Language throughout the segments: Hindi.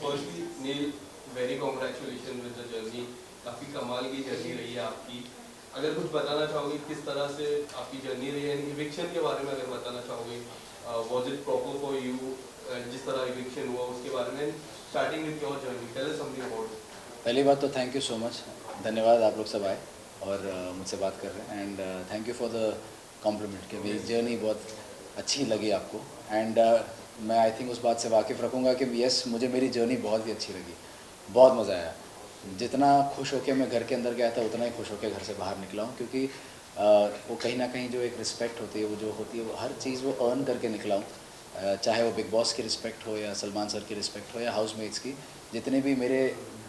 Firstly Neel, very congratulation with the journey. काफ़ी कमाल की जर्नी रही है आपकी। अगर कुछ बताना चाहोगे किस तरह से आपकी जर्नी रही है, इविक्शन के बारे में अगर बताना चाहोगे, was it proper for you, जिस तरह इविक्शन हुआ उसके बारे में, starting with your journey, tell us something about it. पहली बात तो थैंक यू सो मच, धन्यवाद आप लोग सब आए और मुझसे बात कर रहे हैं। And thank you for the compliment कि मेरी जर्नी बहुत अच्छी लगी आपको। एंड मैं आई थिंक उस बात से वाकिफ़ रखूँगा कि यस, मुझे मेरी जर्नी बहुत ही अच्छी लगी, बहुत मज़ा आया। जितना खुश होकर मैं घर के अंदर गया था उतना ही खुश होकर घर से बाहर निकला हूँ, क्योंकि वो कहीं ना कहीं जो एक रिस्पेक्ट होती है, वो जो होती है, वो हर चीज़ वो अर्न करके निकला हूँ। चाहे वो बिग बॉस की रिस्पेक्ट हो या सलमान सर की रिस्पेक्ट हो या हाउसमेट्स की। जितने भी मेरे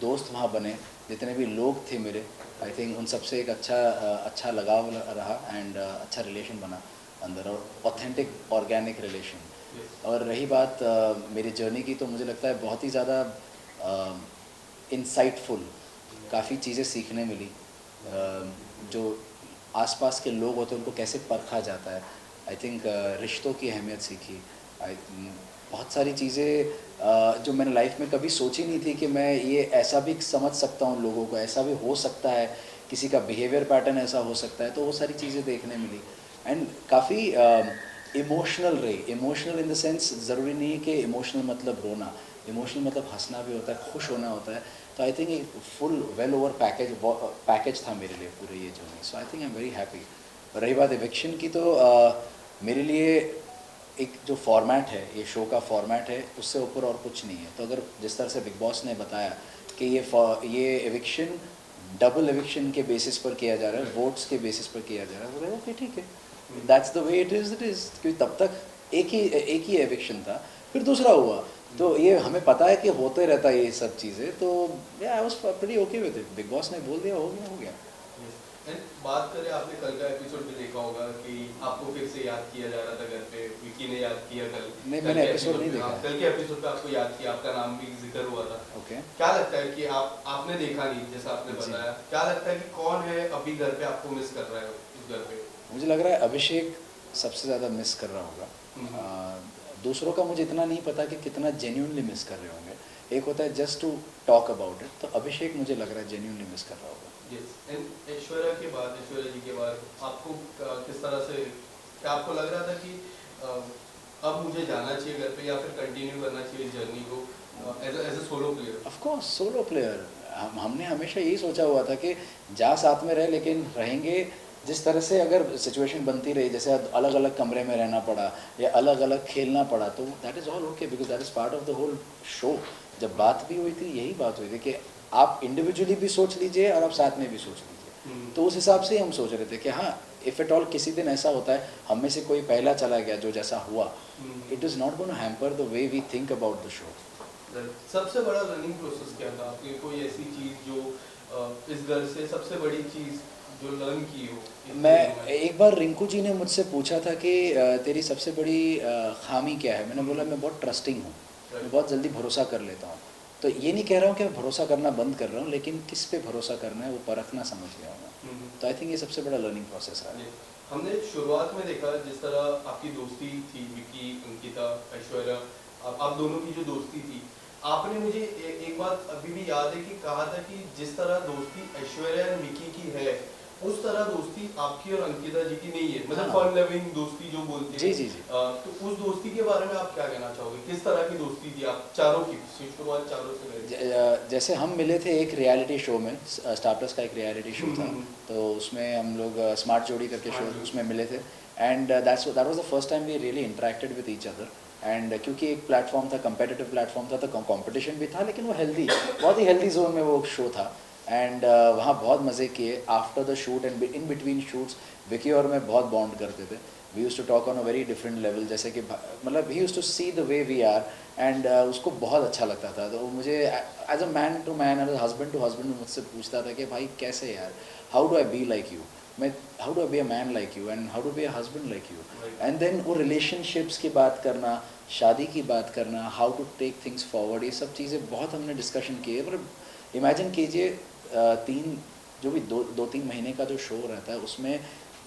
दोस्त वहाँ बने, जितने भी लोग थे मेरे, आई थिंक उन सबसे एक अच्छा लगाव रहा एंड अच्छा रिलेशन बना अंदर, और ऑथेंटिक ऑर्गेनिक रिलेशन। और रही बात मेरी जर्नी की, तो मुझे लगता है बहुत ही ज़्यादा इंसाइटफुल, काफ़ी चीज़ें सीखने मिली। जो आसपास के लोग होते हैं उनको कैसे परखा जाता है, आई थिंक रिश्तों की अहमियत सीखी। बहुत सारी चीज़ें जो मैंने लाइफ में कभी सोची नहीं थी कि मैं ये ऐसा भी समझ सकता हूँ लोगों को, ऐसा भी हो सकता है, किसी का बिहेवियर पैटर्न ऐसा हो सकता है, तो वो सारी चीज़ें देखने मिली। एंड काफ़ी इमोशनल रही। इमोशनल इन द सेंस, ज़रूरी नहीं है कि इमोशनल मतलब रोना, इमोशनल मतलब हंसना भी होता है, खुश होना होता है। तो आई थिंक एक फुल वेल ओवर पैकेज था मेरे लिए पूरे ये journey. So I think I am very happy. रही बात इविक्शन की, तो मेरे लिए एक जो फॉर्मेट है, ये शो का फॉर्मेट है, उससे ऊपर और कुछ नहीं है। तो अगर जिस तरह से बिग बॉस ने बताया कि ये एविक्शन डबल एविक्शन के बेसिस पर किया जा रहा है, वोट्स के बेसिस पर किया जा रहा है, तो ओके ठीक है, that's the way it is. क्योंकि तब तक एक ही एविक्शन था, फिर दूसरा हुआ, तो ये हमें पता है कि होते रहता है ये सब चीज़ें। तो I was pretty okay with it. Big boss ने बोल दिया, हो गया हो गया। बात करें, आपने कल का एपिसोड भी देखा होगा कि आपको फिर से याद किया जा रहा था घर पे, विकी ने याद किया कल। नहीं, मैंने एपिसोड नहीं देखा। कल के एपिसोड पे आपको याद किया, आपका नाम भी जिक्र हुआ था। ओके। क्या लगता है कि आपने देखा नहीं, जैसा आपने बताया, क्या लगता है कि कौन है अभी घर पे आपको मिस कर रहा है उस घर पे? मुझे लग रहा है अभिषेक सबसे ज़्यादा मिस कर रहा होगा। दूसरों का मुझे इतना नहीं पता कि कितना जेन्यूनली मिस कर रहे होंगे। एक होता है just to talk about it, तो अभिषेक मुझे लग रहा है जेन्यूनली मिस कर रहा होगा। ऐश्वर्या जी के बाद आपको किस तरह से, क्या आपको लग रहा था कि अब मुझे जाना चाहिए घर पे, या फिर कंटिन्यू करना चाहिए जर्नी को as a solo player? Of course solo player. हमने हमेशा यही सोचा हुआ था कि जा साथ में रहे, लेकिन रहेंगे जिस तरह से अगर सिचुएशन बनती रही, जैसे अलग अलग कमरे में रहना पड़ा या अलग अलग खेलना पड़ा, तो that is all okay, because that is part of the whole show. जब बात भी हुई थी, यही बात हुई थी कि आप इंडिविजुअली भी सोच लीजिए और आप साथ में भी सोच लीजिए। तो उस हिसाब से ही हम सोच रहे थे कि हाँ, इफ़ एट ऑल किसी दिन ऐसा होता है, हम में से कोई पहला चला गया, जो जैसा हुआ, it is not gonna hamper the way we think about the show. सबसे बड़ा लर्निंग प्रोसेस क्या था आपकी? कोई ऐसी चीज़ जो इस घर से सबसे बड़ी चीज़ जो लर्न की हो? मैं एक बार रिंकू जी ने मुझसे पूछा था कि तेरी सबसे बड़ी खामी क्या है। मैंने बोला मैं बहुत ट्रस्टिंग हूँ, मैं बहुत जल्दी भरोसा कर लेता हूँ। तो ये नहीं कह रहा हूँ कि मैं भरोसा करना बंद कर रहा हूँ, लेकिन किस पे भरोसा करना है वो परखना समझ गया हूँ मैं। तो आई थिंक ये सबसे बड़ा लर्निंग प्रोसेस है। हमने शुरुआत में देखा जिस तरह आपकी दोस्ती थी, विकी, अंकिता, ऐश्वर्या, आप दोनों की जो दोस्ती थी, आपने मुझे एक बात अभी भी याद है कि कहा था कि जिस तरह दोस्ती ऐश्वर्या और विकी की है, उस तरह दोस्ती आपकी और अंकिता जी की नहीं है। मतलब फन लविंग दोस्ती जो बोलते हैं। जी जी जी। तो उस दोस्ती के बारे में आप क्या कहना चाहोगे? किस तरह की दोस्ती थी आप चारों की? शुरुआत चारों से करें। जैसे हम मिले थे एक रियलिटी शो में, स्टार्टर्स का एक रियलिटी शो था, तो उसमें हम लोग स्मार्ट जोड़ी करके शो उसमें मिले थे। And that was the first time we really interacted with each other. And क्योंकि एक प्लेटफॉर्म था, कंपेटिटिव प्लेटफॉर्म था, तो कंपटीशन भी था, लेकिन वो हेल्दी, बहुत ही हेल्दी जोन में वो शो था। एंड वहाँ बहुत मज़े किए। After the shoot and in between shoots Vicky और मैं बहुत बॉन्ड करते थे। We use to talk on a very different level, जैसे कि मतलब he use to see the way we are, and उसको बहुत अच्छा लगता था। तो मुझे as a man to man, as husband to husband मुझसे पूछता था कि भाई कैसे यार, how do I be like you, मैं how do I be a man like you, and how do be a husband like you. And then वो रिलेशनशिप्स की बात करना, शादी की बात करना, how to take things forward, ये सब चीज़ें बहुत हमने डिस्कशन किए। पर इमेजिन कीजिए, तीन जो भी दो तीन महीने का जो शो रहता है, उसमें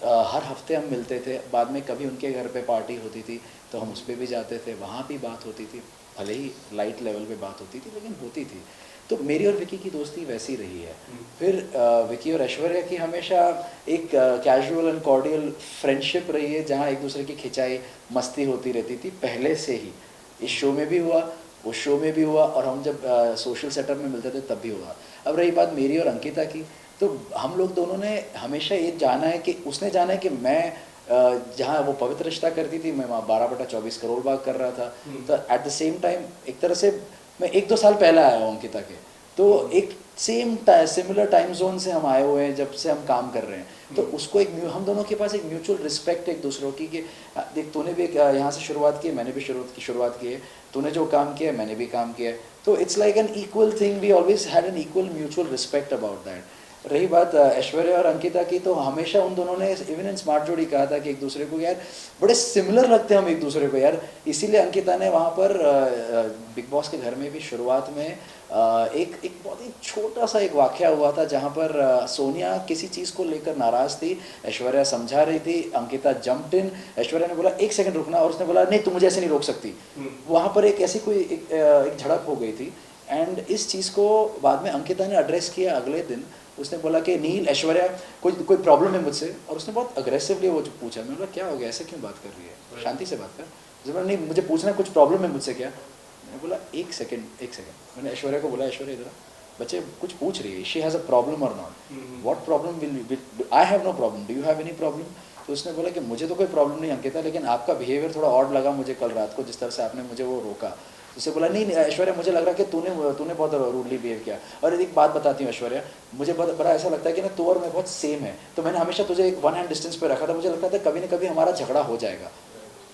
हर हफ्ते हम मिलते थे, बाद में कभी उनके घर पे पार्टी होती थी तो हम उस पे भी जाते थे, वहाँ भी बात होती थी, भले ही लाइट लेवल पे बात होती थी लेकिन होती थी। तो मेरी और विकी की दोस्ती वैसी रही है। फिर विकी और ऐश्वर्या की हमेशा एक कैजुअल एंड कॉर्डियल फ्रेंडशिप रही है, जहाँ एक दूसरे की खिंचाई मस्ती होती रहती थी पहले से ही। इस शो में भी हुआ, उस शो में भी हुआ, और हम जब सोशल सेटअप में मिलते थे तब भी हुआ। अब रही बात मेरी और अंकिता की, तो हम लोग दोनों ने हमेशा ये जाना है कि उसने जाना है कि मैं जहाँ वो पवित्र रिश्ता करती थी मैं वहाँ 12/24 करोड़ बाग कर रहा था। तो एट द सेम टाइम एक तरह से मैं 1-2 साल पहले आया हूँ अंकिता के, तो एक सेम सिमिलर टाइम जोन से हम आए हुए हैं जब से हम काम कर रहे हैं। तो उसको एक हम दोनों के पास एक म्यूचुअल रिस्पेक्ट एक दूसरों की कि देख तूने भी यहाँ से शुरुआत की, मैंने भी शुरुआत की है, तूने जो काम किया मैंने भी काम किया है, तो it's like an equal thing, we always had an equal mutual respect about that. रही बात ऐश्वर्या और अंकिता की, तो हमेशा उन दोनों ने इवन इन स्मार्ट जोड़ी कहा था कि एक दूसरे को यार बड़े सिमिलर लगते हैं हम एक दूसरे को यार। इसीलिए अंकिता ने वहाँ पर बिग बॉस के घर में भी शुरुआत में एक बहुत ही छोटा सा एक वाक़या हुआ था जहाँ पर सोनिया किसी चीज़ को लेकर नाराज़ थी, ऐश्वर्या समझा रही थी, अंकिता जंप्ड इन, ऐश्वर्या ने बोला 1 सेकंड रुकना, और उसने बोला नहीं तुम मुझे ऐसे नहीं रोक सकती। वहाँ पर एक ऐसी कोई एक झड़प हो गई थी, एंड इस चीज़ को बाद में अंकिता ने एड्रेस किया अगले दिन। उसने बोला कि नील ऐश्वर्या कोई प्रॉब्लम है मुझसे, और उसने बहुत अग्रेसिवली वो पूछा। मैंने बोला क्या हो गया, ऐसे क्यों बात कर रही है, शांति से बात कर। उसने बोला नहीं मुझे पूछना कुछ प्रॉब्लम है मुझसे क्या। मैंने बोला एक सेकंड। मैंने ऐश्वर्या को बोला ऐश्वर्या इधर बच्चे कुछ पूछ रही है, शी हैज़ अ प्रॉब्लम और not, what problem will I have no problem, do you have any problem. तो उसने बोला कि मुझे तो कोई प्रॉब्लम नहीं अंकिता, लेकिन आपका बिहेवियर थोड़ा ऑड लगा मुझे कल रात को, जिस तरह से आपने मुझे वो रोका। उससे बोला नहीं ऐश्वर्या मुझे लग रहा है कि तूने बहुत रूडली बिहेव किया। और एक बात बताती हूँ ऐश्वर्या, मुझे बहुत बड़ा ऐसा लगता है कि ना तू और मैं बहुत सेम है, तो मैंने हमेशा तुझे एक 1 हैंड डिस्टेंस पे रखा था, मुझे लगता था कभी ना कभी हमारा झगड़ा हो जाएगा।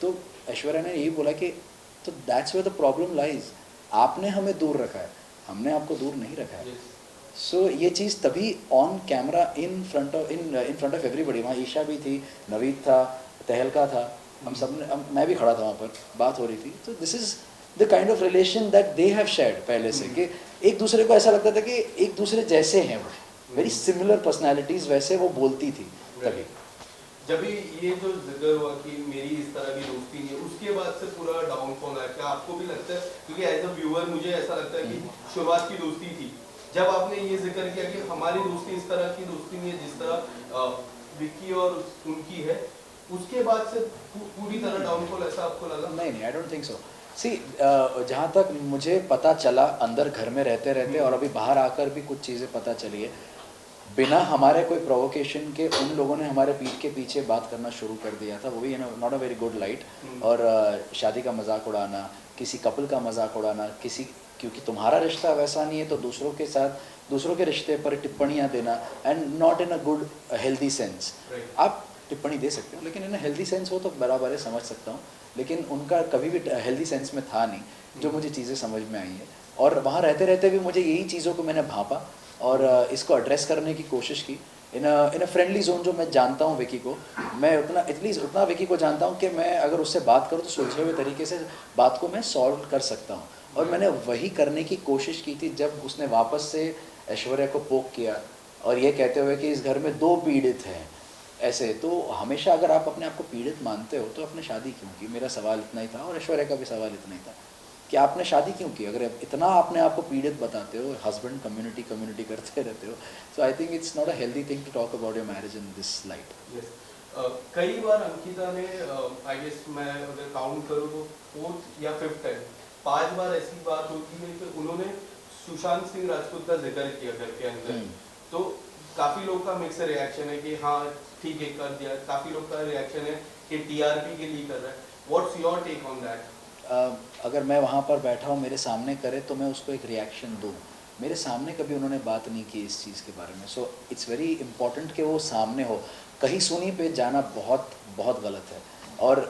तो ऐश्वर्या ने यही बोला कि तो that's where the problem lies, आपने हमें दूर रखा है, हमने आपको दूर नहीं रखा है। सो ये चीज़ तभी on camera in front of everybody, वहाँ ईशा भी थी, नवीद था, तहलका था, हम सब ने, मैं भी खड़ा था वहाँ पर, बात हो रही थी। तो this is the kind of relation that they have shared पहले से, कि एक दूसरे को ऐसा लगता था कि एक दूसरे जैसे हैं, वो वेरी सिमिलर पर्सनैलिटीज़, वैसे वो बोलती थी तभी। जब भी ये जो जिक्र हुआ कि मेरी इस तरह की दोस्ती नहीं है, उसके बाद से पूरा डाउनफॉल है, क्या आपको भी लगता है? क्योंकि एज अ व्यूअर मुझे ऐसा लगता है कि शुरुआत की दोस्ती थी, जब आपने ये जिक्र किया कि हमारी दोस्ती इस तरह की दोस्ती नहीं है जिस तरह विक्की और उनकी है, उसके बाद से पूरी तरह डाउनफॉल ऐसा आपको लगा? नहीं, आई डोंट थिंक सो। सी जहाँ तक मुझे पता चला अंदर घर में रहते रहते, और अभी बाहर आकर भी कुछ चीज़ें पता चली है, बिना हमारे कोई प्रोवोकेशन के उन लोगों ने हमारे पीठ के पीछे बात करना शुरू कर दिया था, वो भी not a very good light. और शादी का मजाक उड़ाना, किसी कपल का मजाक उड़ाना, किसी क्योंकि तुम्हारा रिश्ता वैसा नहीं है तो दूसरों के साथ दूसरों के रिश्ते पर टिप्पणियाँ देना, and not in a good healthy sense. आप टिप्पणी दे सकते हो लेकिन इन हेल्दी सेंस हो तो बराबर है, समझ सकता हूँ, लेकिन उनका कभी भी हेल्दी सेंस में था नहीं, जो मुझे चीज़ें समझ में आई है। और वहाँ रहते रहते भी मुझे यही चीज़ों को मैंने भांपा और इसको एड्रेस करने की कोशिश की इन अ फ्रेंडली जोन। जो मैं जानता हूँ विकी को, मैं उतना एटलीस्ट उतना विकी को जानता हूँ कि मैं अगर उससे बात करूँ तो सुलझे हुए तरीके से बात को मैं सॉल्व कर सकता हूँ, और मैंने वही करने की कोशिश की थी जब उसने वापस से ऐश्वर्या को पोक किया, और ये कहते हुए कि इस घर में 2 पीड़ित हैं ऐसे। तो हमेशा अगर आप अपने आप को पीड़ित मानते हो तो आपने शादी क्यों की? मेरा सवाल इतना ही था, और ऐश्वर्या का भी सवाल इतना ही था कि आपने शादी क्यों की अगर इतना आपने आपको पीड़ित बताते हो, हस्बैंड कम्युनिटी करते रहते हो। So I think it's not a healthy thing to talk about your marriage in this light. कई बार अंकिता ने आई गेस मैं अगर काउंट करूँ तो 4th या 5th टाइम 5 बार ऐसी बात होती है कि उन्होंने सुशांत सिंह राजपूत का जिक्र किया घर के अंदर। तो काफ़ी लोग का मिक्स रिएक्शन है कि हाँ ठीक है कर दिया, काफ़ी लोग का रिएक्शन है कि टीआरपी के लिए कर रहा है। What's your take on that? अगर मैं वहाँ पर बैठा हूँ मेरे सामने करे तो मैं उसको एक रिएक्शन दूँ, मेरे सामने कभी उन्होंने बात नहीं की इस चीज़ के बारे में। सो इट्स वेरी इंपॉर्टेंट कि वो सामने हो, कहीं सुनी पे जाना बहुत बहुत गलत है। और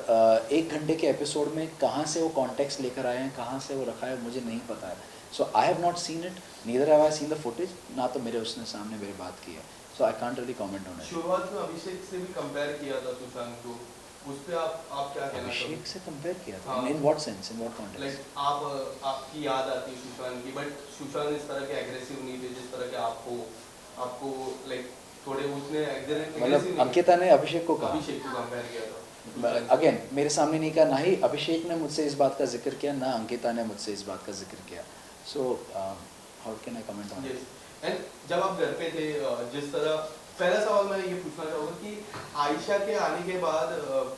1 घंटे के एपिसोड में कहाँ से वो कॉन्टेक्स्ट लेकर आए हैं, कहाँ से वो रखा है, मुझे नहीं पता है। So I have not seen it, neither have I seen the footage, ना तो मेरे उसने सामने मेरी बात की है। So I can't really comment on it. शुरुआत में अभिषेक से भी कंपेयर किया था सुशांत को, उस पे आप क्या कहना चाहोगे? अभिषेक से कंपेयर किया था? हाँ। In what sense, in what context? Like आपकी याद आती है सुशांत की, बट सुशांत इस तरह के एग्रेसिव नहीं थे जिस तरह के आपको लाइक थोड़े उसने मतलब अंकिता ने अभिषेक को कहा, अभिषेक को कंपेयर किया था अगेन मेरे सामने नहीं कहा, ना ही अभिषेक ने मुझसे इस बात का जिक्र किया, ना अंकिता ने मुझसे इस बात का जिक्र किया. So how can I comment on it? And जब आप घर पे थे जिस तरह पहला सवाल मैं ये पूछना चाहूँगा कि आयशा के आने के बाद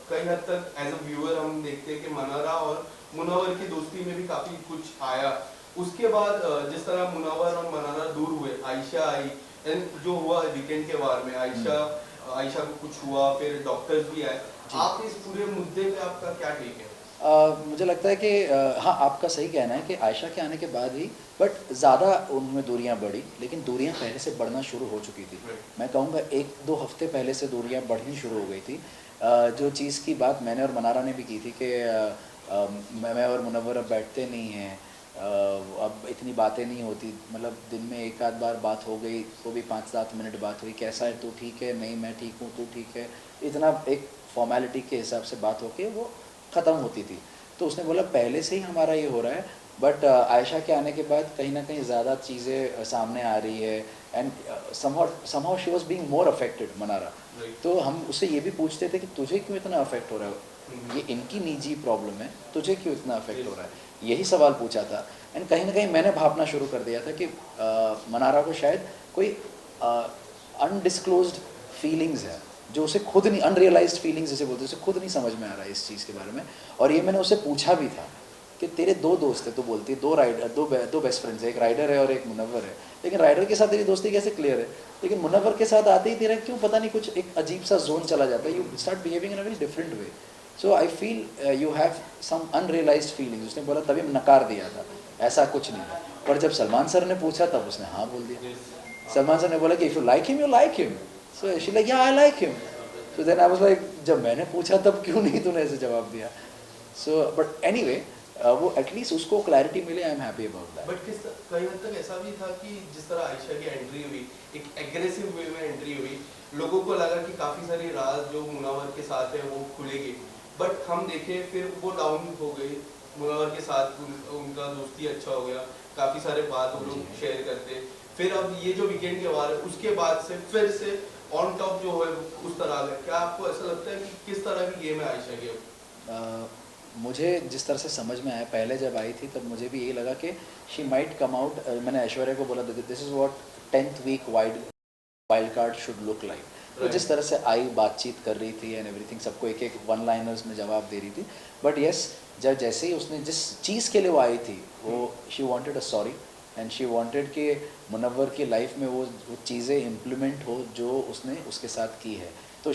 कई हद तक एज अ व्यूअर हम देखते हैं कि मनारा और मुनव्वर की दोस्ती में भी काफ़ी कुछ आया. उसके बाद जिस तरह मुनव्वर और मनारा दूर हुए, आयशा आई एंड जो हुआ वीकेंड के वार में आयशा को कुछ हुआ, फिर डॉक्टर्स भी आए. आप इस पूरे मुद्दे पे आपका क्या टेक है? मुझे लगता है कि हाँ, आपका सही कहना है कि आयशा के आने के बाद ही बट ज़्यादा उनमें दूरियां बढ़ी, लेकिन दूरियां पहले से बढ़ना शुरू हो चुकी थी. मैं कहूँगा 1-2 हफ्ते पहले से दूरियां बढ़नी शुरू हो गई थी. जो चीज़ की बात मैंने और मनारा ने भी की थी कि मैं और मुनव्वर अब बैठते नहीं हैं, अब इतनी बातें नहीं होती, मतलब दिन में एक आध बार बात हो गई, वो भी 5-7 मिनट बात हुई, कैसा है तू, ठीक है, नहीं मैं ठीक हूँ, तू ठीक है, इतना एक फॉर्मेलिटी के हिसाब से बात होके वो ख़त्म होती थी. तो उसने बोला पहले से ही हमारा ये हो रहा है, बट आयशा के आने के बाद कहीं ना कहीं ज़्यादा चीज़ें सामने आ रही है. And somehow she was being more affected, Mannara. तो हम उससे ये भी पूछते थे कि तुझे क्यों इतना अफेक्ट हो रहा है, ये इनकी निजी प्रॉब्लम है, तुझे क्यों इतना अफेक्ट हो रहा है, यही सवाल पूछा था. एंड कहीं ना कहीं मैंने भापना शुरू कर दिया था कि मनारा को शायद कोई अनडिस्क्लोज्ड फीलिंग्स है, जो उसे खुद नहीं, अनरियलाइज्ड फीलिंग्स जैसे बोलते हैं, उसे खुद नहीं समझ में आ रहा है इस चीज़ के बारे में. और ये मैंने उससे पूछा भी था कि तेरे 2 दोस्त है, तो बोलती है 2 बेस्ट फ्रेंड्स है, एक राइडर है और एक मुनव्वर है, लेकिन राइडर के साथ तेरी दोस्ती कैसे क्लियर है, लेकिन मुनव्वर के साथ आते ही तेरा क्यों पता नहीं कुछ एक अजीब सा जोन चला जाता है, you start behaving in a very different way. So I feel you have some unrealised feelings. उसने बोला तभी नकार दिया था, ऐसा कुछ नहीं है. पर जब सलमान सर ने पूछा तब उसने हाँ बोल दिया. सलमान सर ने बोला कि if you like him, you like him. So she like या I like him. So then I was like, जब मैंने पूछा तब क्यों नहीं तूने ऐसे जवाब दिया. सो बट एनीवे, वो एटलीस्ट उसको क्लैरिटी मिले, I am happy about that. But कई हद तक ऐसा भी था कि जिस तरह आयशा की एंट्री हुई, एक एग्रेसिव वे में एंट्री हुई, लोगों को लगा कि काफ़ी सारी राज जो मुनव्वर के साथ है वो खुलेगी. बट हम देखे फिर वो डाउन हो गई. मुनव्वर के साथ उनका दोस्ती अच्छा हो गया, काफ़ी सारे बात वो लोग शेयर करते. फिर अब ये जो वीकेंड के वार है उसके बाद से फिर से ऑन टॉप जो है उस तरह का. क्या आपको ऐसा लगता है कि किस तरह की गेम है आयशा की अब? मुझे जिस तरह से समझ में आया, पहले जब आई थी तब मुझे भी यही लगा कि शी माइट कम आउट. मैंने ऐश्वर्या को बोला this is what 10th week wild card should look like. तो जिस तरह से आई, बातचीत कर रही थी एंड एवरीथिंग, सबको एक एक वन लाइनर्स में जवाब दे रही थी. बट येस, जब जैसे ही उसने जिस चीज़ के लिए वो आई थी, वो she wanted a sorry and she wanted कि मुनव्वर की लाइफ में वो चीज़ें इम्प्लीमेंट हो जो उसने उसके साथ की है. तो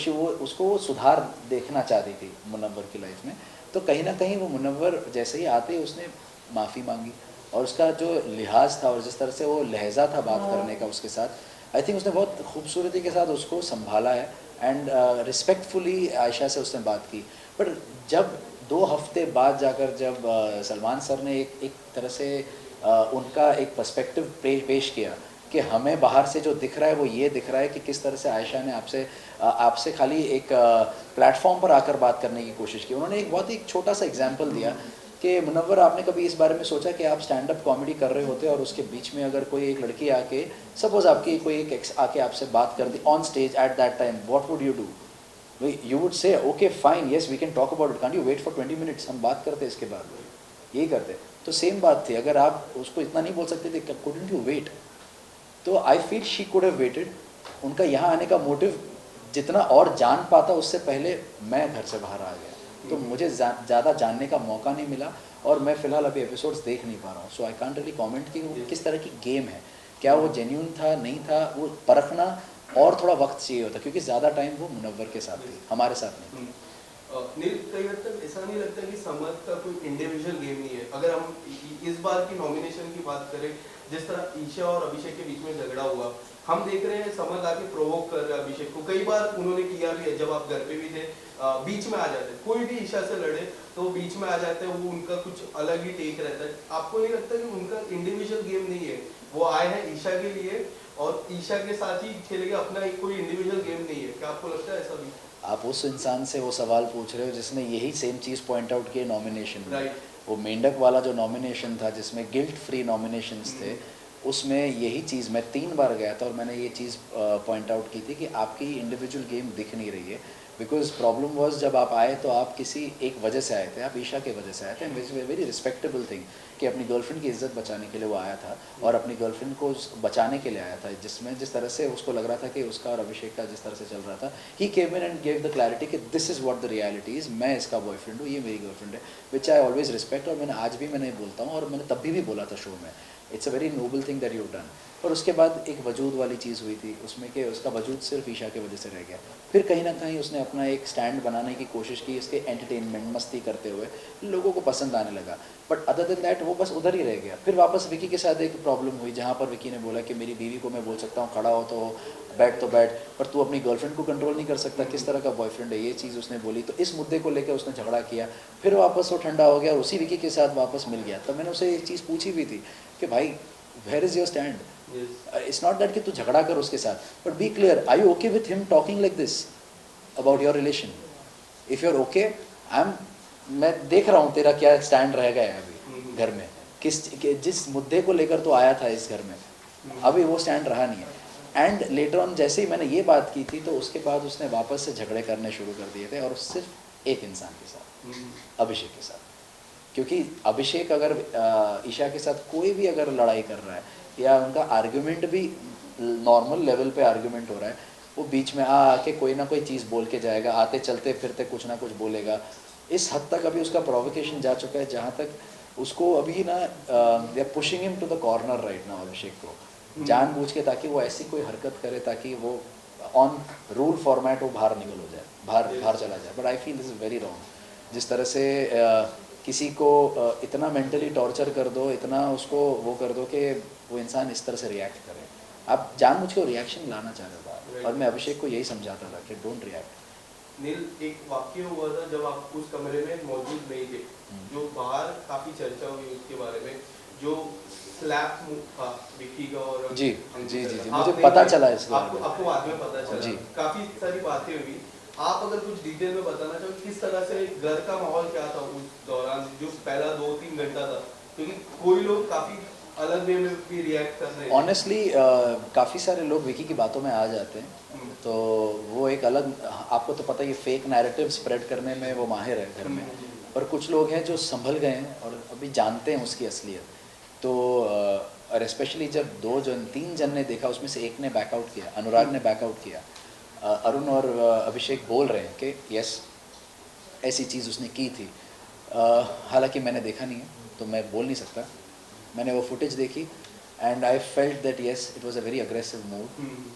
उसको वो सुधार देखना चाहती थी मुनव्वर की लाइफ में. तो कहीं ना कहीं वो मुनव्वर जैसे ही आते ही उसने माफ़ी मांगी, और उसका जो लिहाज था और जिस तरह से वो लहजा था बात करने का उसके साथ, आई थिंक उसने बहुत खूबसूरती के साथ उसको संभाला है. एंड रिस्पेक्टफुली आयशा से उसने बात की. पर जब 2 हफ्ते बाद जाकर जब सलमान सर ने एक तरह से उनका एक पर्सपेक्टिव पेश किया कि हमें बाहर से जो दिख रहा है वो ये दिख रहा है कि किस तरह से आयशा ने आपसे खाली एक प्लेटफॉर्म पर आकर बात करने की कोशिश की. उन्होंने एक बहुत ही छोटा सा एग्जांपल दिया कि मुनव्वर, आपने कभी इस बारे में सोचा कि आप स्टैंड अप कॉमेडी कर रहे होते और उसके बीच में अगर कोई एक लड़की आके, सपोज आपकी कोई एक एक्स आके आपसे बात कर दी on stage at that time, what would you do? You would say okay fine, yes we can talk about it, can't you wait for 20 minutes, हम बात करते इसके बाद, यही करते. तो सेम बात थी, अगर आप उसको इतना नहीं बोल सकते थे, कुडंट यू वेट? तो I feel she could have waited. उनका यहाँ आने का मोटिव जितना और जान पाता उससे पहले मैं घर से बाहर आ गया, तो मुझे ज़्यादा जानने का मौका नहीं मिला. और मैं फ़िलहाल अभी एपिसोड्स देख नहीं पा रहा हूँ, सो आई कांट रियली कमेंट कि वो किस तरह की गेम है, क्या वो जेन्यून था नहीं था, वो परखना और थोड़ा वक्त चाहिए होता, क्योंकि ज़्यादा टाइम वो मुनव्वर के साथ थी, हमारे साथ नहीं. कई हद तक ऐसा नहीं लगता कि समझ का कोई इंडिविजुअल गेम नहीं है? अगर हम इस बार की नॉमिनेशन की बात करें, जिस तरह ईशा और अभिषेक के बीच में झगड़ा हुआ, हम देख रहे हैं समझ आके प्रोवोक कर रहे हैं अभिषेक को. कई बार उन्होंने किया भी है, जब आप घर पे भी थे, बीच में आ जाते, कोई भी ईशा से लड़े तो बीच में आ जाते हैं, वो उनका कुछ अलग ही टेक रहता है. आपको नहीं लगता कि उनका इंडिविजुअल गेम नहीं है? वो आए हैं ईशा के लिए और ईशा के साथ ही खेलेंगे, अपना एक कोई इंडिविजुअल गेम नहीं है. क्या आपको लगता है ऐसा भी? आप उस इंसान से वो सवाल पूछ रहे हो जिसने यही सेम चीज़ पॉइंट आउट किए नॉमिनेशन में. राइट. वो मेंढक वाला जो नॉमिनेशन था जिसमें गिल्ट फ्री नॉमिनेशंस थे, उसमें यही चीज़ मैं 3 बार गया था और मैंने ये चीज़ पॉइंट आउट की थी कि आपकी इंडिविजुअल गेम दिख नहीं रही है। बिकॉज प्रॉब्लम वॉज जब आप आए तो आप किसी एक वजह से आए थे, आप ईशा के वजह से आए थे, एंड वेरी रिस्पेक्टेबल थिंग कि अपनी गर्लफ्रेंड की इज्जत बचाने के लिए वो आया था और अपनी गर्लफ्रेंड को बचाने के लिए आया था, जिसमें जिस तरह से उसको लग रहा था कि उसका और अभिषेक का जिस तरह से चल रहा था, he came in and gave the clarity कि this is what the reality is, मैं इसका बॉयफ्रेंड हूँ, ये मेरी गर्लफ्रेंड है, विच आई ऑलवेज रिस्पेक्ट। और मैंने आज भी मैंने बोलता हूँ और मैंने तब भी बोला था शो में, it's a very noble thing that you done. और उसके बाद एक वजूद वाली चीज़ हुई थी उसमें कि उसका वजूद सिर्फ ईशा की वजह से रह गया। फिर कहीं ना कहीं उसने अपना एक स्टैंड बनाने की कोशिश की, इसके एंटरटेनमेंट मस्ती करते हुए लोगों को पसंद आने लगा, बट अदर देन दैट वो बस उधर ही रह गया। फिर वापस विकी के साथ एक प्रॉब्लम हुई जहाँ पर विकी ने बोला कि मेरी बीवी को मैं बोल सकता हूँ खड़ा हो तो बैठ तो बैठ, पर तू अपनी गर्लफ्रेंड को कंट्रोल नहीं कर सकता, किस तरह का बॉयफ्रेंड है, ये चीज़ उसने बोली। तो इस मुद्दे को लेकर उसने झगड़ा किया, फिर वापस वो ठंडा हो गया और उसी विकी के साथ वापस मिल गया। तब मैंने उसे एक चीज़ पूछी भी थी कि भाई where is your stand, it's not that कि तू झगड़ा कर उसके साथ, but be clear, are you okay with him talking like this about your relation? If you are okay, मैं देख रहा हूँ तेरा क्या स्टैंड रह गया है अभी घर में, जिस मुद्दे को लेकर तो आया था इस घर में, अभी वो स्टैंड रहा नहीं है। एंड लेटर ऑन जैसे ही मैंने ये बात की थी तो उसके बाद उसने वापस से झगड़े करने शुरू कर दिए थे, और सिर्फ एक इंसान के साथ, अभिषेक के साथ। क्योंकि अभिषेक अगर ईशा के साथ कोई भी अगर लड़ाई कर रहा है या उनका आर्ग्यूमेंट भी नॉर्मल लेवल पे आर्ग्यूमेंट हो रहा है, वो बीच में आके कोई ना कोई चीज़ बोल के जाएगा, आते चलते फिरते कुछ ना कुछ बोलेगा। इस हद तक अभी उसका प्रोवोकेशन जा चुका है जहाँ तक उसको अभी ना they are pushing him to the corner right now, Abhishek को जानबूझ के, ताकि वो ऐसी कोई हरकत करे ताकि वो ऑन रूल फॉर्मेट वो बाहर निकल हो जाए, बाहर चला जाए। But I feel this is very wrong. जिस तरह से किसी को इतना मेंटली टॉर्चर कर दो, इतना उसको वो कर दो कि वो इंसान इस तरह से रिएक्ट करे, आप जानबूझ के रिएक्शन लाना चाह रहे हो। और मैं अभिषेक को यही समझाता था कि डोंट रिएक्ट। नील, एक वाक्य हुआ था जब आप उस कमरे में मौजूद नहीं थे, जो बाहर काफी चर्चा हुई उसके बारे में, जो स्लैप मूव था विक्की का और जी अंकित जी जी का। जी आप मुझे नहीं पता थे, चला इस बारे में। आपको बाद में पता चला। जी। काफी सारी बातें हुई। आप अगर कुछ डिटेल में बताना चाहो किस तरह से घर का माहौल क्या था उस दौरान, जो पहला 2-3 घंटा था, क्योंकि कोई लोग काफी अलग वे में भी रिएक्ट कर रहे थे। ऑनेस्टली काफ़ी सारे लोग विकी की बातों में आ जाते हैं, तो वो एक अलग, आपको तो पता ही है फेक नैरेटिव स्प्रेड करने में वो माहिर है घर में। पर कुछ लोग हैं जो संभल गए हैं और अभी जानते हैं उसकी असलियत। तो और स्पेशली जब 3 जन ने देखा, उसमें से एक ने बैकआउट किया, अनुराग ने बैकआउट किया, अरुण और अभिषेक बोल रहे हैं कि यस ऐसी चीज़ उसने की थी। हालांकि मैंने देखा नहीं है तो मैं बोल नहीं सकता। मैंने वो फुटेज देखी and I felt that yes it was a very aggressive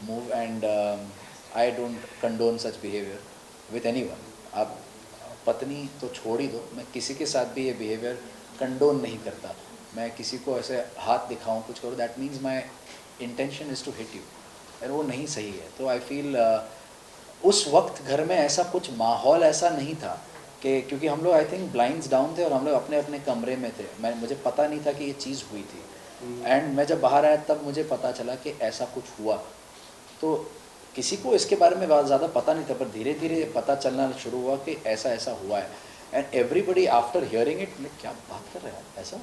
move and I don't condone such behaviour with anyone. आप पत्नी तो छोड़ ही दो, मैं किसी के साथ भी ये बिहेवियर कंडोन नहीं करता। मैं किसी को ऐसे हाथ दिखाऊं, कुछ करूँ, that means my intention is to hit you, और वो नहीं सही है। तो आई फील उस वक्त घर में ऐसा कुछ माहौल ऐसा नहीं था कि, क्योंकि हम लोग आई थिंक ब्लाइंड्स डाउन थे और हम लोग अपने अपने कमरे में थे। मुझे पता नहीं था कि ये चीज़ हुई थी, एंड मैं जब बाहर आया तब मुझे पता चला कि ऐसा कुछ हुआ। तो किसी को इसके बारे में बहुत ज़्यादा पता नहीं था, पर धीरे धीरे पता चलना शुरू हुआ कि ऐसा ऐसा हुआ है। And everybody after hearing it, क्या बात कर रहे हैं, ऐसा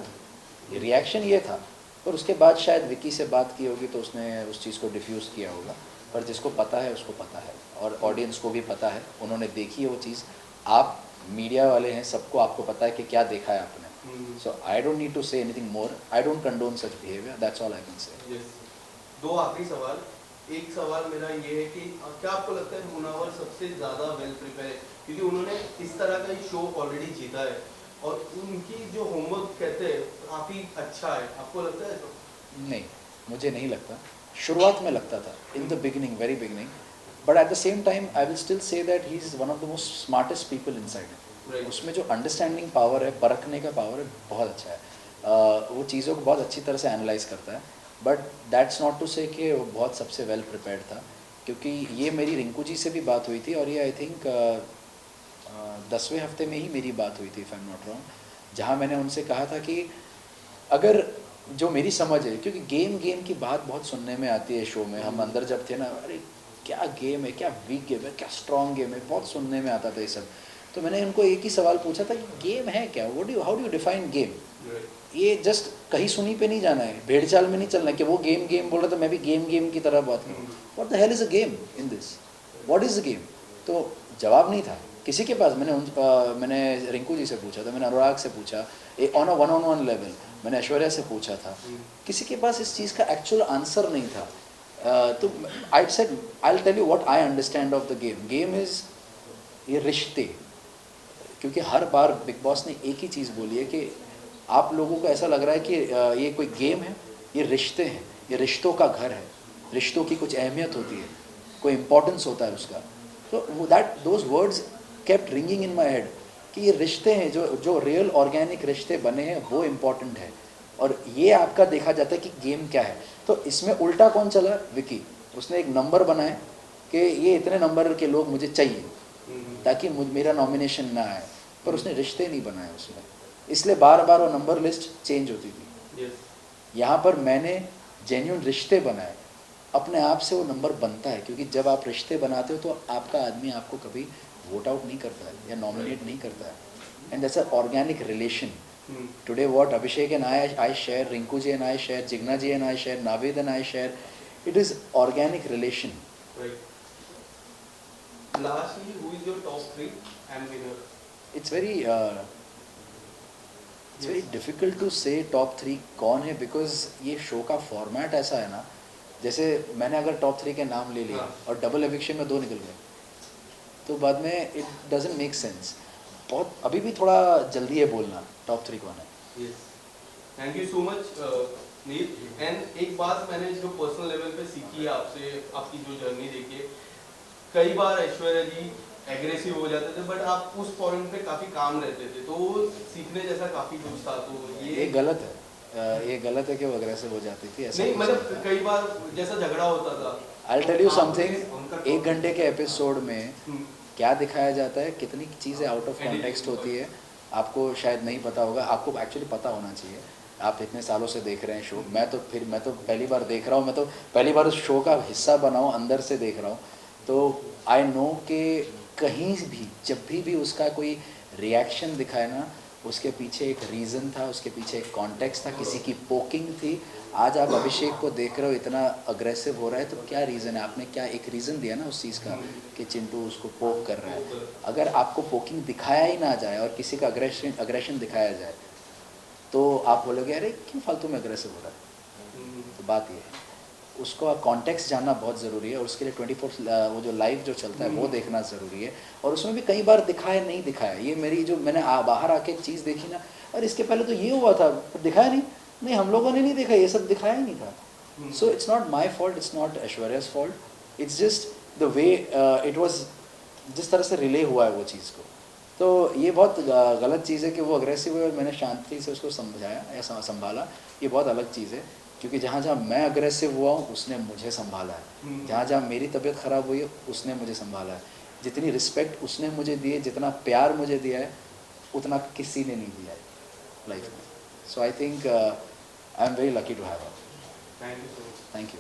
ये रिएक्शन ये था। और उसके बाद शायद विकी से बात की होगी तो उसने उस चीज़ को डिफ्यूज़ किया होगा। पर जिसको पता है उसको पता है, और ऑडियंस को भी पता है, उन्होंने देखी है वो चीज़। आप मीडिया वाले हैं, सबको आपको पता है कि क्या देखा है आपने। So I don't need to say anything more, I don't condone such behaviour, that's all I can say. दो आखिरी सवाल। एक सवाल मेरा ये है कि क्या आपको लगता है मुनावर सबसे ज़्यादा वेल प्रिपेयर है, क्योंकि उन्होंने इस तरह का शो ऑलरेडी जीता है और उनकी जो होमवर्क कहते हैं काफ़ी अच्छा है, आपको लगता है? तो नहीं, मुझे नहीं लगता। शुरुआत में लगता था, in the beginning, very beginning, but at the same time I will still say that he is one of the most smartest people inside. उसमें जो अंडरस्टैंडिंग पावर है, परखने का पावर है, बहुत अच्छा है। वो चीज़ों को बहुत अच्छी तरह से एनालाइज करता है। बट दैट्स नॉट टू से कि वो बहुत सबसे वेल प्रिपेयर्ड था, क्योंकि ये मेरी रिंकू जी से भी बात हुई थी, और ये आई थिंक 10वें हफ्ते में ही मेरी बात हुई थी, if I am not wrong, जहाँ मैंने उनसे कहा था कि अगर जो मेरी समझ है, क्योंकि गेम की बात बहुत सुनने में आती है शो में, हम अंदर जब थे ना, अरे क्या गेम है, क्या वीक गेम है, क्या स्ट्रॉन्ग गेम है, बहुत सुनने में आता था ये सब। तो मैंने उनको एक ही सवाल पूछा था कि गेम है क्या, how do you define game. Right. ये जस्ट कहीं सुनी पे नहीं जाना है, भेड़ चाल में नहीं चलना है कि वो गेम गेम बोल रहा था मैं भी गेम गेम की तरह बात करूँ. What the hell is a game in this, what is a game. तो जवाब नहीं था किसी के पास. मैंने रिंकू जी से पूछा था, मैंने अनुराग से पूछा, ऑन अ वन लेवल मैंने ऐश्वर्या से पूछा था. किसी के पास इस चीज़ का एक्चुअल आंसर नहीं था. तो I said I will tell you what I understand of the game. Game is ये रिश्ते. क्योंकि हर बार बिग बॉस ने एक ही चीज़ बोली है कि आप लोगों को ऐसा लग रहा है कि ये कोई गेम है, ये रिश्ते हैं, ये रिश्तों का घर है, रिश्तों की कुछ अहमियत होती है, कोई इम्पोर्टेंस होता है उसका. तो that those words kept ringing in my head कि ये रिश्ते हैं, जो रियल ऑर्गेनिक रिश्ते बने हैं वो इम्पोर्टेंट है. और ये आपका देखा जाता है कि गेम क्या है. तो इसमें उल्टा कौन चला? विकी. उसने एक नंबर बनाया कि ये इतने नंबर के लोग मुझे चाहिए ताकि मेरा नॉमिनेशन ना आए, पर उसने रिश्ते नहीं बनाए उसमें, इसलिए बार बार वो नंबर लिस्ट चेंज होती थी. Yes. यहाँ पर मैंने जेन्यून रिश्ते बनाए, अपने आप से वो नंबर बनता है. क्योंकि जब आप रिश्ते बनाते हो तो आपका आदमी आपको कभी वोट आउट नहीं करता है या नॉमिनेट नहीं करता है. And that's a organic relation. Today what Abhishek and I share, Rinku ji and I share, Jigna ji and I share, Navid and I share, it is organic relation. Right. Lastly, who is your top 3 and winner? It's very difficult to say top 3 कौन है, because ये शो का फॉर्मेट ऐसा है ना, जैसे मैंने अगर टॉप 3 के नाम ले लिए और डबल एविक्शन में 2 निकल गए तो बाद में इट डजंट मेक सेंस. बहुत अभी भी थोड़ा जल्दी है बोलना टॉप 3 कौन है. Yes. Thank you so much, Neel. And एक बात मैंने जो पर्सनल लेवल पे सीखी है आपसे, आपकी जो जर्नी देखी है, कई बार ऐश्वर्या जी एग्रेसिव हो जाते थे, बट आप उस पॉइंट पे काफी काम रहते थे, तो वो सीखने जैसा काफी कुछ था. तो ये गलत है. ये गलत है कि वो अग्रेसिव हो जाती थी. ऐसा नहीं, मतलब कई बार जैसा झगड़ा होता था. आई टेल यू समथिंग, 1 घंटे के एपिसोड में क्या दिखाया जाता है, कितनी चीज़ें आउट ऑफ कॉन्टेक्स्ट होती है, आपको शायद नहीं पता होगा. आपको एक्चुअली पता होना चाहिए. आप इतने सालों से देख रहे हैं शो. मैं तो पहली बार देख रहा हूँ. मैं तो पहली बार उस शो का हिस्सा बना हूँ, अंदर से देख रहा हूँ. तो आई नो कि कहीं भी जब भी उसका कोई रिएक्शन दिखाए ना, उसके पीछे एक रीज़न था, उसके पीछे एक कॉन्टेक्स्ट था, किसी की पोकिंग थी. आज आप अभिषेक को देख रहे हो इतना अग्रेसिव हो रहा है, तो क्या रीज़न है? आपने क्या एक रीज़न दिया ना उस चीज़ का कि चिंटू उसको पोक कर रहा है. अगर आपको पोकिंग दिखाया ही ना जाए और किसी का अग्रेशन दिखाया जाए तो आप बोलोगे अरे क्यों फालतू में अग्रेसिव हो रहा है. तो बात ये है, उसको कॉन्टेक्स्ट जानना बहुत ज़रूरी है. और उसके लिए 24 वो जो लाइव जो चलता है वो देखना ज़रूरी है. और उसमें भी कई बार दिखाया नहीं दिखाया. ये मेरी जो मैंने बाहर आके एक चीज़ देखी ना, और इसके पहले तो ये हुआ था पर दिखाया नहीं, हम लोगों ने नहीं देखा, ये सब दिखाया ही नहीं था. So it's not my fault, it's not Aishwarya's fault, it's just the way it was, जिस तरह से रिले हुआ है वो चीज़ को. तो ये बहुत गलत चीज़ है कि वो अग्रेसिव हुए और मैंने शांति से उसको समझाया या संभाला. ये बहुत अलग चीज़ है, क्योंकि जहाँ जहाँ मैं अग्रेसिव हुआ हूँ उसने मुझे संभाला है. जहाँ जहाँ मेरी तबीयत ख़राब हुई है उसने मुझे संभाला है. जितनी रिस्पेक्ट उसने मुझे दी है, जितना प्यार मुझे दिया है, उतना किसी ने नहीं दिया है लाइफ में. So I think I am very lucky to have her. Thank you so much. Thank you.